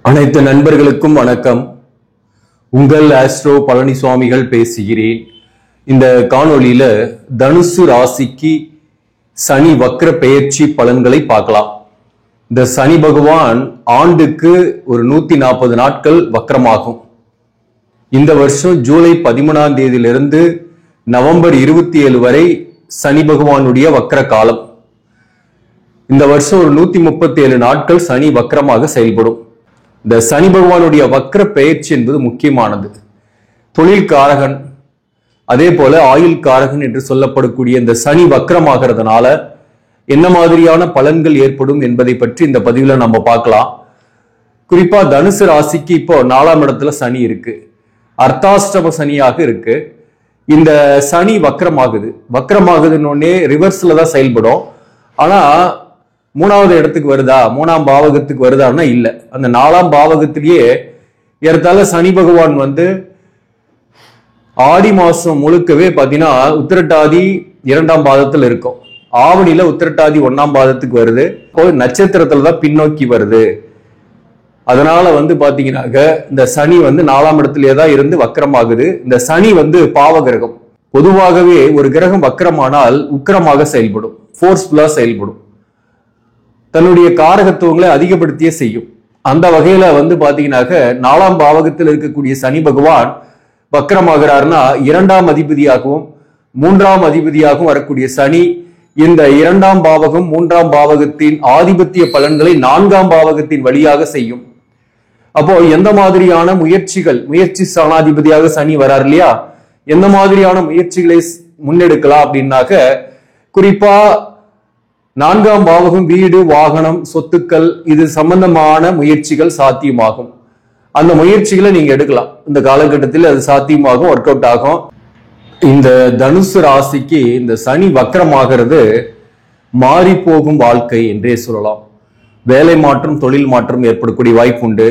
அனைத்து நண்பர்களுக்கும் வணக்கம். உங்கள் ஆஸ்ட்ரோ பழனிசுவாமிகள் பேசுகிறேன். இந்த காணொளியில தனுசு ராசிக்கு சனி வக்ர பெயர்ச்சி பலன்களை பார்க்கலாம். இந்த சனி பகவான் ஆண்டுக்கு ஒரு 140 நாட்கள் வக்ரமாகும். இந்த வருஷம் ஜூலை 13ஆம் தேதியிலிருந்து நவம்பர் 27 வரை சனி பகவானுடைய வக்ர காலம். இந்த வருஷம் ஒரு 137 நாட்கள் சனி வக்ரமாக செயல்படும். இந்த சனி பகவானுடைய வக்ர பெயர்ச்சி என்பது முக்கியமானது. தொழில் காரகன், அதே போல ஆயுள் காரகன் என்று சொல்லப்படக்கூடிய இந்த சனி வக்ரமாகிறதுனால என்ன மாதிரியான பலன்கள் ஏற்படும் என்பதை பற்றி இந்த பதிவுல நம்ம பார்க்கலாம். குறிப்பா தனுசு ராசிக்கு இப்போ 4ஆம் இடத்துல சனி இருக்கு, அர்த்தாஷ்டம சனியாக இருக்கு. இந்த சனி வக்ரமாகுதுன்னு ரிவர்ஸ்ல தான் செயல்படும். ஆனா 3வது இடத்துக்கு வருதா, 3ஆம் பாவகத்துக்கு வருதான்னா இல்ல. அந்த 4ஆம் பாவகத்திலேயே ஏறத்தாழ சனி பகவான் ஆடி மாசம் முழுக்கவே பாத்தீங்கன்னா உத்திரட்டாதி 2ஆம் பாதத்துல இருக்கும். ஆவணியில உத்திரட்டாதி 1ஆம் பாதத்துக்கு வருது. நட்சத்திரத்துலதான் பின்னோக்கி வருது. அதனால பாத்தீங்கன்னாக்க இந்த சனி 4ஆம் இடத்திலே தான் இருந்து வக்ரமாகுது. இந்த சனி பாவ கிரகம். பொதுவாகவே ஒரு கிரகம் வக்ரமானால் உக்கிரமாக செயல்படும், போர்ஸ்ஃபுல்லா செயல்படும், தன்னுடைய காரகத்துவங்களை அதிகப்படுத்தியே செய்யும். அந்த வகையில பாத்தீங்கன்னாக்க 4ஆம் பாவகத்தில் இருக்கக்கூடிய சனி பகவான் வக்ரமாகிறார்னா 2ஆம் அதிபதியாகவும் 3ஆம் அதிபதியாகவும் வரக்கூடிய சனி இந்த 2ஆம் பாவகம் 3ஆம் பாவகத்தின் ஆதிபத்திய பலன்களை 4ஆம் பாவகத்தின் வழியாக செய்யும். அப்போ எந்த மாதிரியான முயற்சி ஸ்தானாதிபதியாக சனி வரார் இல்லையா, எந்த மாதிரியான முயற்சிகளை முன்னெடுக்கலாம் அப்படின்னாக்க குறிப்பா 4ஆம் பாவகம் வீடு, வாகனம், சொத்துக்கள் இது சம்பந்தமான முயற்சிகள் சாத்தியமாகும். அந்த முயற்சிகளை நீங்க எடுக்கலாம். இந்த காலகட்டத்தில் அது சாத்தியமாகும், ஒர்க் அவுட் ஆகும். இந்த தனுசு ராசிக்கு இந்த சனி வக்ரமாகிறது மாறி போகும் வாழ்க்கை என்றே சொல்லலாம். வேலை மாற்றம், தொழில் மாற்றம் ஏற்படக்கூடிய வாய்ப்பு உண்டு.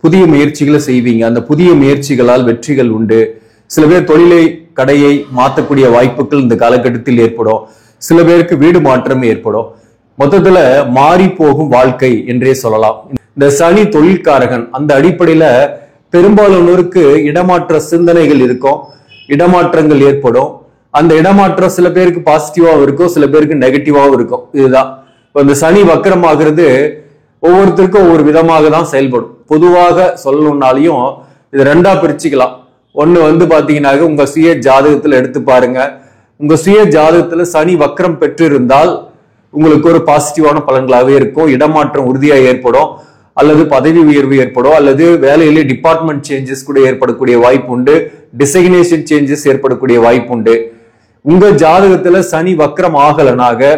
புதிய முயற்சிகளை செய்வீங்க, அந்த புதிய முயற்சிகளால் வெற்றிகள் உண்டு. சில பேர் தொழிலை, கடையை மாற்றக்கூடிய வாய்ப்புகள் இந்த காலகட்டத்தில் ஏற்படும். சில பேருக்கு வீடு மாற்றம் ஏற்படும். மொத்தத்துல மாறி போகும் வாழ்க்கை என்றே சொல்லலாம். இந்த சனி தொழில்காரகன். அந்த அடிப்படையில பெரும்பாலானோருக்கு இடமாற்ற சிந்தனைகள் இருக்கும், இடமாற்றங்கள் ஏற்படும். அந்த இடமாற்றம் சில பேருக்கு பாசிட்டிவாகவும் இருக்கும், சில பேருக்கு நெகட்டிவாகவும் இருக்கும். இதுதான் இந்த சனி வக்ரமாகிறது ஒவ்வொருத்தருக்கும் ஒவ்வொரு விதமாக தான் செயல்படும். பொதுவாக சொல்லணும்னாலையும் இது 2ஆ பிரிச்சுக்கலாம். ஒண்ணு பாத்தீங்கன்னாக்க உங்க சுய ஜாதகத்துல எடுத்து பாருங்க. உங்க சுய ஜாதகத்துல சனி வக்ரம் பெற்றிருந்தால் உங்களுக்கு ஒரு பாசிட்டிவான பலன்களாகவே இருக்கும். இடமாற்றம் உறுதியாக ஏற்படும், அல்லது பதவி உயர்வு ஏற்படும், அல்லது வேலையிலே டிபார்ட்மெண்ட் சேஞ்சஸ் கூட ஏற்படக்கூடிய வாய்ப்பு உண்டு, டிசைக்னேஷன் சேஞ்சஸ் ஏற்படக்கூடிய வாய்ப்பு உண்டு. உங்க ஜாதகத்துல சனி வக்ரம் ஆகலனாக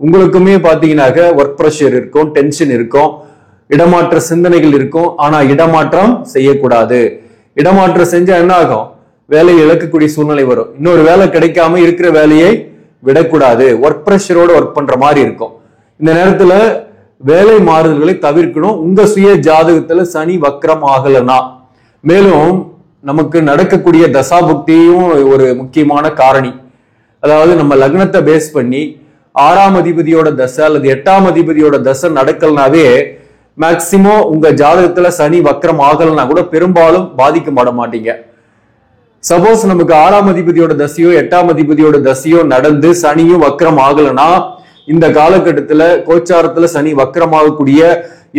உங்களுக்குமே பாத்தீங்கன்னாக்க ஒர்க் ப்ரெஷர் இருக்கும், டென்ஷன் இருக்கும், இடமாற்ற சிந்தனைகள் இருக்கும். ஆனா இடமாற்றம் செய்யக்கூடாது. இடமாற்றம் செஞ்சா என்ன ஆகும், வேலையை இழக்கக்கூடிய சூழ்நிலை வரும். இன்னொரு வேலை கிடைக்காம இருக்கிற வேலையை விடக்கூடாது. ஒர்க் ப்ரெஷரோட ஒர்க் பண்ற மாதிரி இருக்கும். இந்த நேரத்துல வேலை மாறுதல்களை தவிர்க்கணும். உங்க சுய ஜாதகத்துல சனி வக்ரம் ஆகலனா. மேலும் நமக்கு நடக்கக்கூடிய தசாபுக்தியும் ஒரு முக்கியமான காரணி. அதாவது நம்ம லக்னத்தை பேஸ் பண்ணி 6ஆம் அதிபதியோட தசை அல்லது 8ஆம் அதிபதியோட தசை நடக்கலனாவே மேக்சிமம் உங்க ஜாதகத்துல சனி வக்ரம் ஆகலனா கூட பெரும்பாலும் பாதிக்கப்பட மாட்டீங்க. சப்போஸ் நமக்கு 6ஆம் அதிபதியோட தசையோ 8ஆம் அதிபதியோட தசையோ நடந்து சனியும் வக்ரம் ஆகலனா இந்த காலகட்டத்துல கோச்சாரத்துல சனி வக்ரமாகக்கூடிய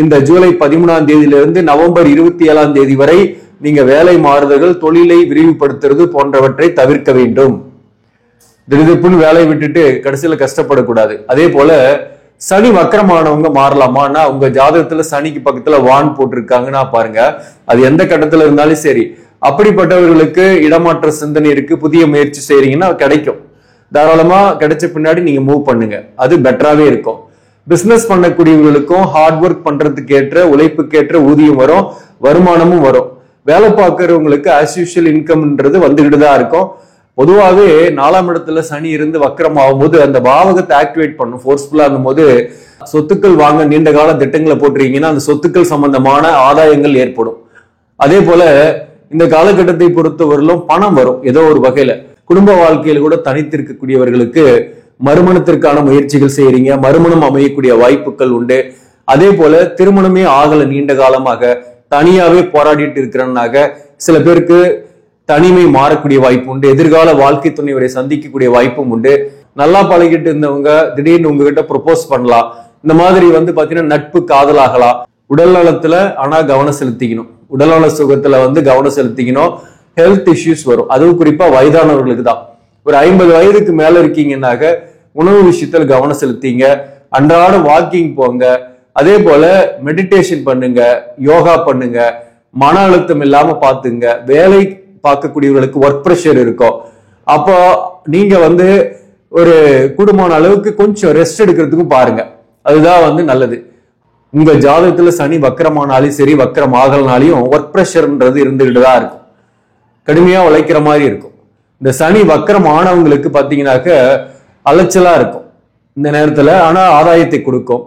இந்த ஜூலை 13ஆம் தேதியிலிருந்து நவம்பர் 27ஆம் தேதி வரை நீங்க வேலை மாறுதல்கள், தொழிலை விரிவுபடுத்துறது போன்றவற்றை தவிர்க்க வேண்டும். திடீர்னு வேலையை விட்டுட்டு கடைசியில கஷ்டப்படக்கூடாது. அதே போல சனி வக்ரமானவங்க மாறலாமான்னா உங்க ஜாதகத்துல சனிக்கு பக்கத்துல வான் போட்டிருக்காங்கன்னா பாருங்க, அது எந்த கட்டத்துல இருந்தாலும் சரி. அப்படிப்பட்டவர்களுக்கு இடமாற்ற சிந்தனை இருக்கு, புதிய முயற்சி செய்யறீங்கன்னா கிடைக்கும். தாராளமா கிடைச்ச பின்னாடி நீங்க மூவ் பண்ணுங்க, அது பெட்டராவே இருக்கும். பிசினஸ் பண்ணக்கூடியவர்களுக்கும் ஹார்ட் ஒர்க் பண்றதுக்கு ஏற்ற, உழைப்புக்கேற்ற ஊதியம் வரும், வருமானமும் வரும். வேலை பார்க்கறவங்களுக்கு ஆஸ் யூஷுவல் இன்கம்ன்றது வந்துகிட்டு தான் இருக்கும். பொதுவாகவே 4ஆம் இடத்துல சனி இருந்து வக்ரம் ஆகும்போது அந்த பாவகத்தை ஆக்டிவேட் பண்ணும், போர்ஸ்ஃபுல்லா இருக்கும் போது சொத்துக்கள் வாங்க நீண்ட கால திட்டங்களை போட்டிருக்கீங்கன்னா அந்த சொத்துக்கள் சம்பந்தமான ஆதாயங்கள் ஏற்படும். அதே போல இந்த காலகட்டத்தை பொறுத்தவரையிலும் பணம் வரும் ஏதோ ஒரு வகையில. குடும்ப வாழ்க்கையில கூட தனித்திருக்கக்கூடியவர்களுக்கு மறுமணத்திற்கான முயற்சிகள் செய்யறீங்க, மறுமணம் அமையக்கூடிய வாய்ப்புகள் உண்டு. அதே போல திருமணமே ஆகல நீண்ட காலமாக, தனியாவே போராடிட்டு இருக்கிறனாக சில பேருக்கு தனிமை மாறக்கூடிய வாய்ப்பு உண்டு. எதிர்கால வாழ்க்கை துணைவரை சந்திக்கக்கூடிய வாய்ப்பும் உண்டு. நல்லா பழகிட்டு இருந்தவங்க திடீர்னு உங்ககிட்ட ப்ரொபோஸ் பண்ணலாம். இந்த மாதிரி வந்து பாத்தீங்கன்னா நட்பு காதலாகலாம். உடல் நலத்துல ஆனா கவனம் செலுத்திக்கணும். உடல்நல சுகத்துல வந்து கவனம் செலுத்திக்கணும். ஹெல்த் இஷ்யூஸ் வரும். அதுவும் குறிப்பா வயதானவர்களுக்கு தான். ஒரு 50 வயதுக்கு மேல இருக்கீங்கன்னாக்க உணவு விஷயத்துல கவனம் செலுத்திங்க. அன்றாட வாக்கிங் போங்க. அதே போல மெடிடேஷன் பண்ணுங்க, யோகா பண்ணுங்க, மன அழுத்தம் இல்லாம பாத்துங்க. வேலை பார்க்கக்கூடியவர்களுக்கு ஒர்க் ப்ரெஷர் இருக்கும். அப்போ நீங்க வந்து ஒரு கூடுமான அளவுக்கு கொஞ்சம் ரெஸ்ட் எடுக்கிறதுக்கும் பாருங்க. அதுதான் வந்து நல்லது. உங்க ஜாதகத்துல சனி வக்கரமானாலும் சரி, வக்கரம் ஆகலனாலையும் ஒர்க் ப்ரெஷர்ன்றது இருந்துகிட்டு தான் இருக்கும். கடுமையா உழைக்கிற மாதிரி இருக்கும். இந்த சனி வக்கரம் ஆனவங்களுக்கு பாத்தீங்கன்னாக்க அலைச்சலா இருக்கும் இந்த நேரத்துல. ஆனா ஆதாயத்தை கொடுக்கும்.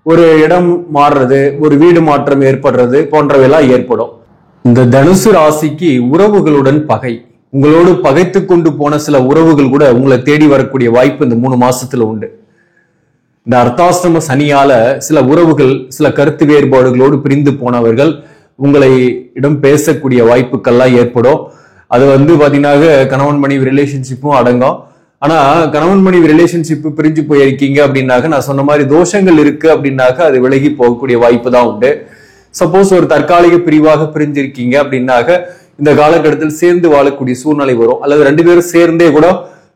ஒரு இடம் மாறுறது, ஒரு வீடு மாற்றம் ஏற்படுறது போன்றவையெல்லாம் ஏற்படும். இந்த தனுசு ராசிக்கு உறவுகளுடன் பகை, உங்களோடு பகைத்து கொண்டு போன சில உறவுகள் கூட உங்களை தேடி வரக்கூடிய வாய்ப்பு இந்த 3 மாசத்துல உண்டு. இந்த அர்த்தாஷ்டம சனியால சில உறவுகள் சில கருத்து வேறுபாடுகளோடு பிரிந்து போனவர்கள் உங்களை இடம் பேசக்கூடிய வாய்ப்புகள்லாம் ஏற்படும். அது வந்து பாத்தீங்கன்னா கணவன் மனைவி ரிலேஷன்ஷிப்பும் அடங்கும். ஆனா கணவன் மனைவி ரிலேஷன்ஷிப் பிரிஞ்சு போயிருக்கீங்க அப்படின்னாக்க, நான் சொன்ன மாதிரி தோஷங்கள் இருக்கு அப்படின்னாக்க அது விலகி போகக்கூடிய வாய்ப்பு தான் உண்டு. சப்போஸ் ஒரு தற்காலிக பிரிவாக பிரிஞ்சிருக்கீங்க அப்படின்னாக்க இந்த காலகட்டத்தில் சேர்ந்து வாழக்கூடிய சூழ்நிலை வரும். அல்லது 2 பேரும் சேர்ந்தே கூட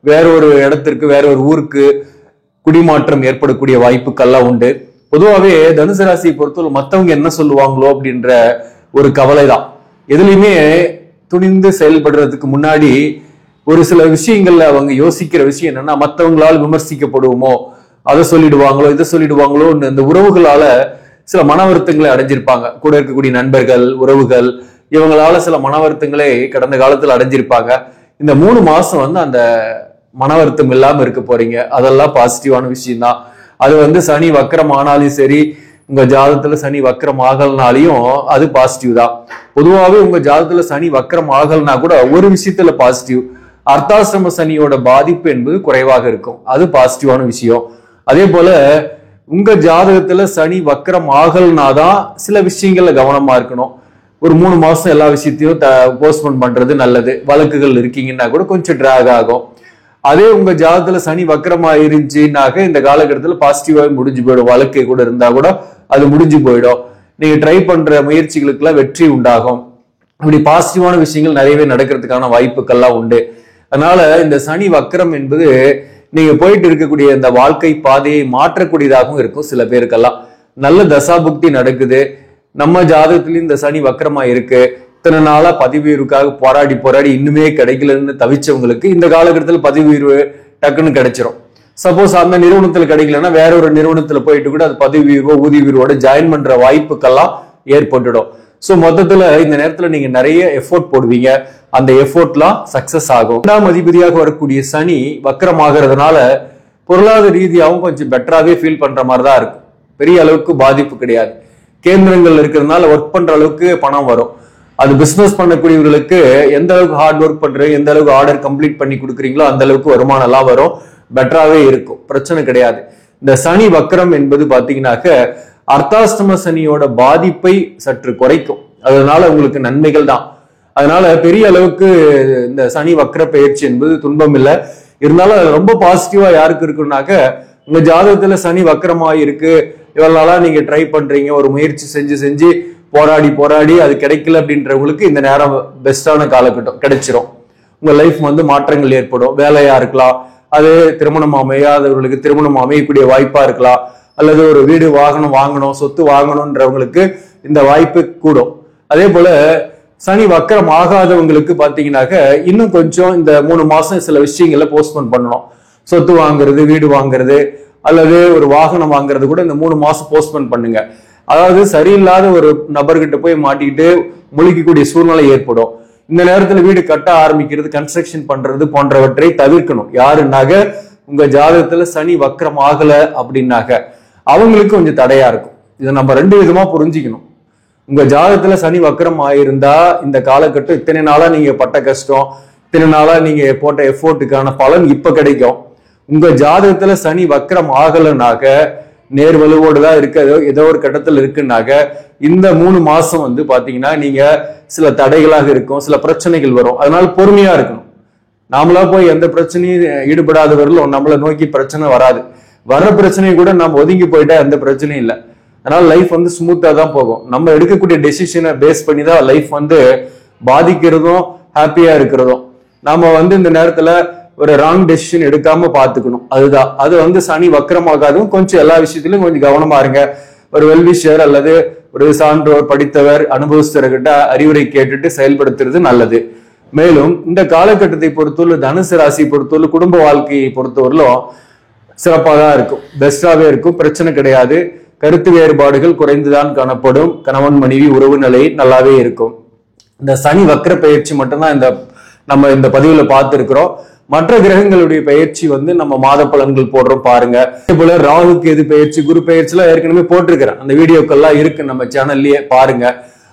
வேற ஒரு இடத்திற்கு, வேற ஒரு ஊருக்கு குடிமாற்றம் ஏற்படக்கூடிய வாய்ப்புகள்லாம் உண்டு. பொதுவாகவே தனுசு ராசியை பொறுத்தவரை மற்றவங்க என்ன சொல்லுவாங்களோ அப்படின்ற ஒரு கவலை தான். எதுலையுமே துணிந்து செயல்படுறதுக்கு முன்னாடி ஒரு சில விஷயங்கள்ல அவங்க யோசிக்கிற விஷயம் என்னன்னா, மற்றவங்களால் விமர்சிக்கப்படுவோமோ, அதை சொல்லிடுவாங்களோ, இதை சொல்லிடுவாங்களோ, இந்த உறவுகளால சில மன வருத்தங்களை அடைஞ்சிருப்பாங்க. கூட இருக்கக்கூடிய நண்பர்கள், உறவுகள், இவங்களால சில மன வருத்தங்களை கடந்த காலத்துல அடைஞ்சிருப்பாங்க. இந்த 3 மாசம் வந்து அந்த மன வருத்தம் இல்லாம இருக்க போறீங்க. அதெல்லாம் பாசிட்டிவான விஷயம் தான். அது வந்து சனி வக்கரம் ஆனாலும் சரி, உங்க ஜாதகத்துல சனி வக்கரம் ஆகலனாலையும் அது பாசிட்டிவ் தான். பொதுவாகவே உங்க ஜாதகத்துல சனி வக்கரம் ஆகலனா கூட ஒரு விஷயத்துல பாசிட்டிவ், அர்த்தாசிரம சனியோட பாதிப்பு என்பது குறைவாக இருக்கும். அது பாசிட்டிவான விஷயம். அதே போல உங்க ஜாதகத்துல சனி வக்கரம் ஆகலனாதான் சில விஷயங்கள்ல கவனமா இருக்கணும். ஒரு 3 மாசம் எல்லா விஷயத்தையும் போஸ்ட்போன் பண்றது நல்லது. வழக்குகள் இருக்கீங்கன்னா கூட கொஞ்சம் டிராக் ஆகும். அதே உங்க ஜாதகத்துல சனி வக்கரமா இருந்துச்சுன்னாக்க இந்த காலகட்டத்துல பாசிட்டிவாவே முடிஞ்சு போயிடும். வழக்கு கூட இருந்தா கூட அது முடிஞ்சு போயிடும். நீங்க ட்ரை பண்ற முயற்சிகளுக்கு எல்லாம் வெற்றி உண்டாகும். இப்படி பாசிட்டிவான விஷயங்கள் நிறையவே நடக்கிறதுக்கான வாய்ப்புகள்லாம் உண்டு. அதனால இந்த சனி வக்கரம் என்பது நீங்க போயிட்டு இருக்கக்கூடிய இந்த வாழ்க்கை பாதையை மாற்றக்கூடியதாகவும் இருக்கும். சில பேருக்கெல்லாம் நல்ல தசாபுக்தி நடக்குது. நம்ம ஜாதகத்திலயும் இந்த சனி வக்கரமா இருக்கு. இத்தனை நாளா பதவி உயர்வுக்காக போராடி இன்னுமே கிடைக்கலன்னு தவிச்சவங்களுக்கு இந்த காலகட்டத்தில் பதவி உயர்வு டக்குன்னு கிடைச்சிரும். சப்போஸ் அந்த நிறுவனத்துல கிடைக்கலன்னா வேற ஒரு நிறுவனத்துல போயிட்டு கூட அது பதவி உயர்வோ ஊதிய உயர்வோட ஜாயின் பண்ற வாய்ப்புக்கெல்லாம் ஏற்பட்டுடும். ஸோ மொத்தத்துல இந்த நேரத்துல நீங்க நிறைய எஃபோர்ட் போடுவீங்க. அந்த எஃபோர்ட்லாம் சக்சஸ் ஆகும். 2ஆம் அதிபதியாக வரக்கூடிய சனி வக்கரமாகிறதுனால பொருளாதார ரீதியாகவும் கொஞ்சம் பெட்டராகவே ஃபீல் பண்ற மாதிரி தான் இருக்கும். பெரிய அளவுக்கு பாதிப்பு கிடையாது. கேந்திரங்கள் இருக்கிறதுனால ஒர்க் பண்ற அளவுக்கு பணம் வரும். அது பிசினஸ் பண்ணக்கூடியவர்களுக்கு எந்த அளவுக்கு ஹார்ட் ஒர்க் பண்றீங்க, எந்த அளவுக்கு ஆர்டர் கம்ப்ளீட் பண்ணி கொடுக்குறீங்களோ அந்த அளவுக்கு வருமானம் எல்லாம் வரும். பெட்டராகவே இருக்கும். பிரச்சனை கிடையாது. இந்த சனி வக்கரம் என்பது பாத்தீங்கன்னாக்க அர்த்தாஷ்டம சனியோட பாதிப்பை சற்று குறைக்கும். அதனால உங்களுக்கு நன்மைகள் தான். அதனால பெரிய அளவுக்கு இந்த சனி வக்கர பயிற்சி என்பது துன்பம் இல்லை. இருந்தாலும் ரொம்ப பாசிட்டிவா யாருக்கு இருக்குன்னாக்க, உங்க ஜாதகத்துல சனி வக்கரமா இருக்கு, இவளால நீங்க ட்ரை பண்றீங்க, ஒரு முயற்சி செஞ்சு போராடி அது கிடைக்கல அப்படின்றவங்களுக்கு இந்த நேரம் பெஸ்டான காலகட்டம் கிடைச்சிரும். உங்க லைஃப் வந்து மாற்றங்கள் ஏற்படும். வேலையா இருக்கலாம், அது திருமணம் அமையாதவர்களுக்கு திருமணம் அமையக்கூடிய வாய்ப்பா இருக்கலாம். அல்லது ஒரு வீடு வாகனம் வாங்கணும், சொத்து வாங்கணும்ன்றவங்களுக்கு இந்த வாய்ப்பு கூடும். அதே போல சனி வக்கரம் ஆகாதவங்களுக்கு பாத்தீங்கன்னாக்க இன்னும் கொஞ்சம் இந்த 3 மாசம் சில விஷயங்களை போஸ்ட்போன் பண்ணணும். சொத்து வாங்குறது, வீடு வாங்குறது, அல்லது ஒரு வாகனம் வாங்குறது கூட இந்த 3 மாசம் போஸ்ட்போன் பண்ணுங்க. அதாவது சரியில்லாத ஒரு நபர்கிட்ட போய் மாட்டிக்கிட்டு முழிக்கக்கூடிய சூழ்நிலை ஏற்படும். இந்த நேரத்துல வீடு கட்ட ஆரம்பிக்கிறது, கன்ஸ்ட்ரக்ஷன் பண்றது போன்றவற்றை தவிர்க்கணும். யாருன்னாக உங்க ஜாதகத்துல சனி வக்கரம் ஆகல அப்படின்னாக்க அவங்களுக்கு கொஞ்சம் தடையா இருக்கும். இதை நம்ம 2 விதமா புரிஞ்சுக்கணும். உங்க ஜாதகத்துல சனி வக்கரம் ஆயிருந்தா இந்த காலகட்டம் இத்தனை நாளா நீங்க பட்ட கஷ்டம், இத்தனை நாளா நீங்க போட்ட எஃபோர்ட்டுக்கான பலன் இப்ப கிடைக்கும். உங்க ஜாதகத்துல சனி வக்கரம் ஆகலனாக்க நேர்வலுவோடு தான் இருக்க ஏதோ ஒரு கட்டத்தில் இருக்குன்னாக்க இந்த 3 மாசம் வந்து பாத்தீங்கன்னா நீங்க சில தடைகளாக இருக்கும், சில பிரச்சனைகள் வரும். அதனால பொறுமையா இருக்கணும். நாமளா போய் எந்த பிரச்சனையும் ஈடுபடாதவர்களும் நம்மளை நோக்கி பிரச்சனை வராது. வர்ற பிரச்சனையை கூட நம்ம ஒதுங்கி போயிட்டா எந்த பிரச்சனையும் இல்லை. அதனால லைஃப் வந்து ஸ்மூத்தா தான் போகும். நம்ம எடுக்கக்கூடிய டெசிஷனை பேஸ் பண்ணி தான் லைஃப் வந்து பாதிக்கிறதும் ஹாப்பியா இருக்கிறதும். நாம வந்து இந்த நேரத்துல ஒரு ராங் டெசிஷன் எடுக்காம பாத்துக்கணும். அதுதான் அது வந்து சனி வக்கரமாகாதும். கொஞ்சம் எல்லா விஷயத்திலும் கொஞ்சம் கவனமா இருங்க. ஒரு வெல்விஷர் அல்லது ஒரு சான்றோர், படித்தவர், அனுபவஸ்தர்கிட்ட அறிவுரை கேட்டுட்டு செயல்படுத்துறது நல்லது. மேலும் இந்த காலகட்டத்தை பொறுத்தவரை தனுசு ராசி பொறுத்தவரை குடும்ப வாழ்க்கையை பொறுத்தவரையிலும் சிறப்பாக தான் இருக்கும், பெஸ்டாவே இருக்கும், பிரச்சனை கிடையாது. கருத்து வேறுபாடுகள் குறைந்துதான் காணப்படும். கணவன் மனைவி உறவு நிலை நல்லாவே இருக்கும். இந்த சனி வக்கர பயிற்சி மட்டும்தான் நம்ம இந்த பதிவுல பார்த்திருக்கிறோம். மற்ற கிரகங்களுடைய பயிற்சி வந்து நம்ம மாத பலன்கள் போடுறோம் பாருங்க. அதே போல ராகு கேது பயிற்சி, குரு பயிற்சி எல்லாம் ஏற்கனவே போட்டிருக்கிறேன். அந்த வீடியோக்கெல்லாம் இருக்கு நம்ம சேனல்லயே பாருங்க.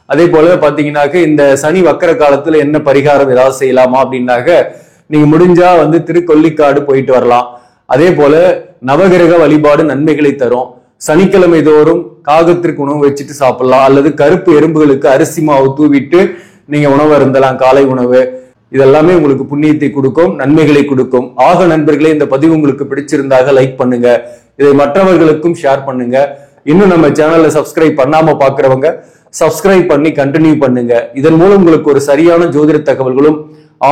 அதே போல பாத்தீங்கன்னாக்க இந்த சனி வக்கர காலத்துல என்ன பரிகாரம் ஏதாவது செய்யலாமா அப்படின்னாக்க நீங்க முடிஞ்சா வந்து திருக்கொல்லிக்காடு போயிட்டு வரலாம். அதே போல நவகிரக வழிபாடு நன்மைகளை தரும். சனிக்கிழமை தோறும் காகத்திற்கு உணவு வச்சுட்டு சாப்பிடலாம், அல்லது கருப்பு எறும்புகளுக்கு அரிசி மாவு தூவிட்டு நீங்க உணவு இருந்தலாம், காலை உணவு. இதெல்லாமே உங்களுக்கு புண்ணியத்தை கொடுக்கும், நன்மைகளை கொடுக்கும். ஆக நண்பர்களே, இந்த பதிவு உங்களுக்கு பிடிச்சிருந்தாக லைக் பண்ணுங்க, இதை மற்றவர்களுக்கும் ஷேர் பண்ணுங்க. இன்னும் நம்ம சேனலை சப்ஸ்கிரைப் பண்ணாம பாக்குறவங்க சப்ஸ்கிரைப் பண்ணி கண்டினியூ பண்ணுங்க. இதன் மூலம் உங்களுக்கு ஒரு சரியான ஜோதிட தகவல்களும்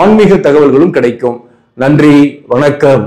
ஆன்மீக தகவல்களும் கிடைக்கும். நன்றி, வணக்கம்.